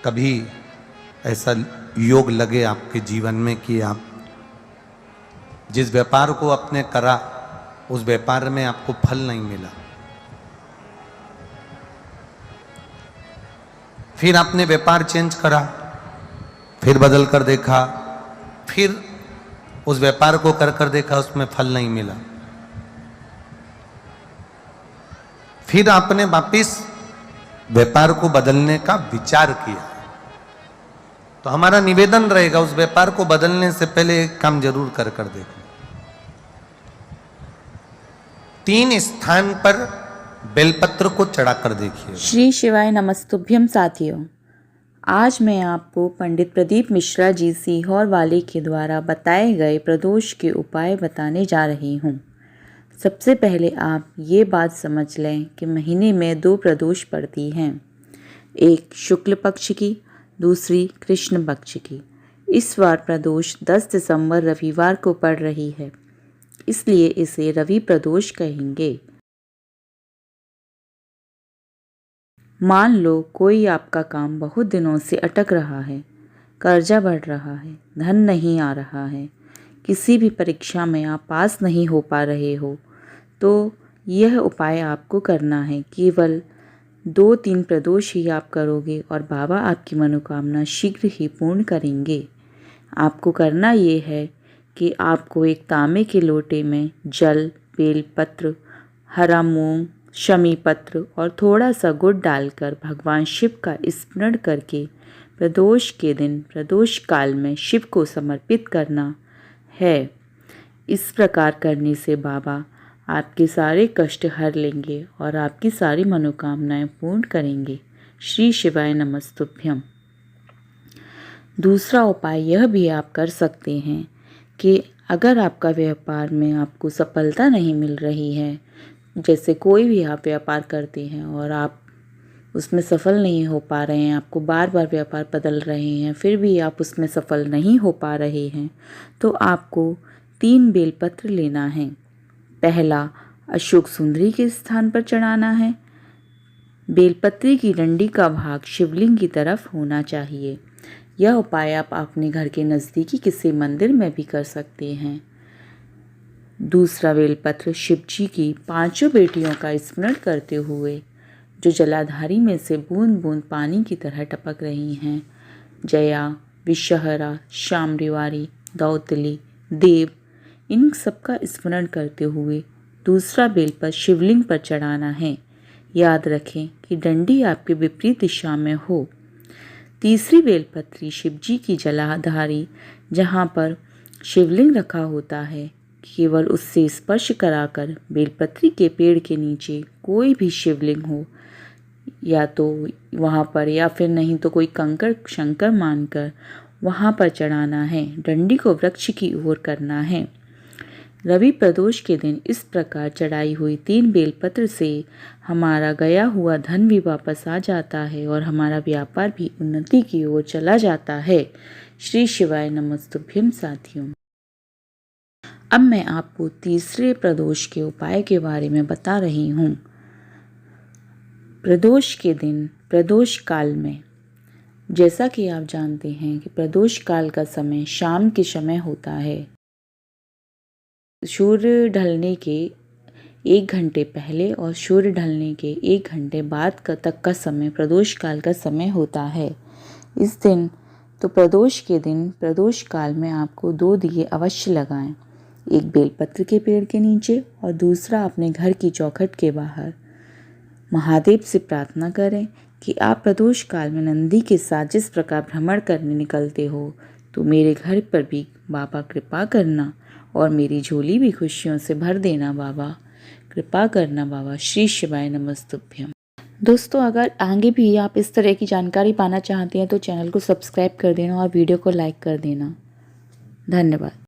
कभी ऐसा योग लगे आपके जीवन में कि आप जिस व्यापार को आपने करा उस व्यापार में आपको फल नहीं मिला, फिर आपने व्यापार चेंज करा, फिर बदल कर देखा, फिर उस व्यापार को कर देखा, उसमें फल नहीं मिला, फिर आपने वापिस व्यापार को बदलने का विचार किया, तो हमारा निवेदन रहेगा उस व्यापार को बदलने से पहले एक काम जरूर कर देखो। 3 स्थान पर बेलपत्र को चढ़ाकर देखिए। श्री शिवाय नमस्तुभ्यम साथियों, आज मैं आपको पंडित प्रदीप मिश्रा जी सीहोर वाले के द्वारा बताए गए प्रदोष के उपाय बताने जा रही हूँ। सबसे पहले आप ये बात समझ लें कि महीने में 2 प्रदोष पड़ती हैं, एक शुक्ल पक्ष की, दूसरी कृष्ण पक्ष की। इस बार प्रदोष 10 दिसंबर रविवार को पड़ रही है, इसलिए इसे रवि प्रदोष कहेंगे। मान लो कोई आपका काम बहुत दिनों से अटक रहा है, कर्जा बढ़ रहा है, धन नहीं आ रहा है, किसी भी परीक्षा में आप पास नहीं हो पा रहे हो, तो यह उपाय आपको करना है। केवल 2-3 प्रदोष ही आप करोगे और बाबा आपकी मनोकामना शीघ्र ही पूर्ण करेंगे। आपको करना ये है कि आपको एक तांबे के लोटे में जल, बेलपत्र, हरा मूंग, शमी पत्र और थोड़ा सा गुड़ डालकर भगवान शिव का स्मरण करके प्रदोष के दिन प्रदोष काल में शिव को समर्पित करना है। इस प्रकार करने से बाबा आपके सारे कष्ट हर लेंगे और आपकी सारी मनोकामनाएं पूर्ण करेंगे। श्री शिवाय नमस्तुभ्यम। दूसरा उपाय यह भी आप कर सकते हैं कि अगर आपका व्यापार में आपको सफलता नहीं मिल रही है, जैसे कोई भी आप व्यापार करते हैं और आप उसमें सफल नहीं हो पा रहे हैं, आपको बार बार व्यापार बदल रहे हैं, फिर भी आप उसमें सफल नहीं हो पा रहे हैं, तो आपको 3 बेलपत्र लेना है। पहला अशोक सुंदरी के स्थान पर चढ़ाना है। बेलपत्री की डंडी का भाग शिवलिंग की तरफ होना चाहिए। यह उपाय आप अपने घर के नज़दीकी किसी मंदिर में भी कर सकते हैं। दूसरा बेलपत्र शिव जी की 5 बेटियों का स्मरण करते हुए जो जलाधारी में से बूंद बूंद पानी की तरह टपक रही हैं, जया, विषहरा, शाम्रवारी, दौतली, देव, इन सबका स्मरण करते हुए दूसरा बेलपत्र शिवलिंग पर चढ़ाना है। याद रखें कि डंडी आपके विपरीत दिशा में हो। तीसरी बेलपत्री शिव जी की जलाधारी जहाँ पर शिवलिंग रखा होता है, केवल उससे स्पर्श कराकर बेलपत्री के पेड़ के नीचे कोई भी शिवलिंग हो, या तो वहाँ पर या फिर नहीं तो कोई कंकड़ शंकर मानकर वहाँ पर चढ़ाना है। डंडी को वृक्ष की ओर करना है। रवि प्रदोष के दिन इस प्रकार चढ़ाई हुई 3 बेलपत्र से हमारा गया हुआ धन भी वापस आ जाता है और हमारा व्यापार भी उन्नति की ओर चला जाता है। श्री शिवाय नमस्तुभ्यम साथियों। अब मैं आपको तीसरे प्रदोष के उपाय के बारे में बता रही हूँ। प्रदोष के दिन प्रदोष काल में, जैसा कि आप जानते हैं कि प्रदोष काल का समय शाम के समय होता है। सूर्य ढलने के 1 घंटे पहले और सूर्य ढलने के 1 घंटे बाद तक का समय प्रदोष काल का समय होता है। इस दिन तो प्रदोष के दिन प्रदोष काल में आपको 2 दिए अवश्य लगाएं, एक बेलपत्र के पेड़ के नीचे और दूसरा अपने घर की चौखट के बाहर। महादेव से प्रार्थना करें कि आप प्रदोष काल में नंदी के साथ जिस प्रकार भ्रमण करने निकलते हो, तो मेरे घर पर भी बाबा कृपा करना और मेरी झोली भी खुशियों से भर देना बाबा, कृपा करना बाबा। श्री शिवाय नमस्तुभ्यम। दोस्तों, अगर आगे भी आप इस तरह की जानकारी पाना चाहते हैं तो चैनल को सब्सक्राइब कर देना और वीडियो को लाइक कर देना। धन्यवाद।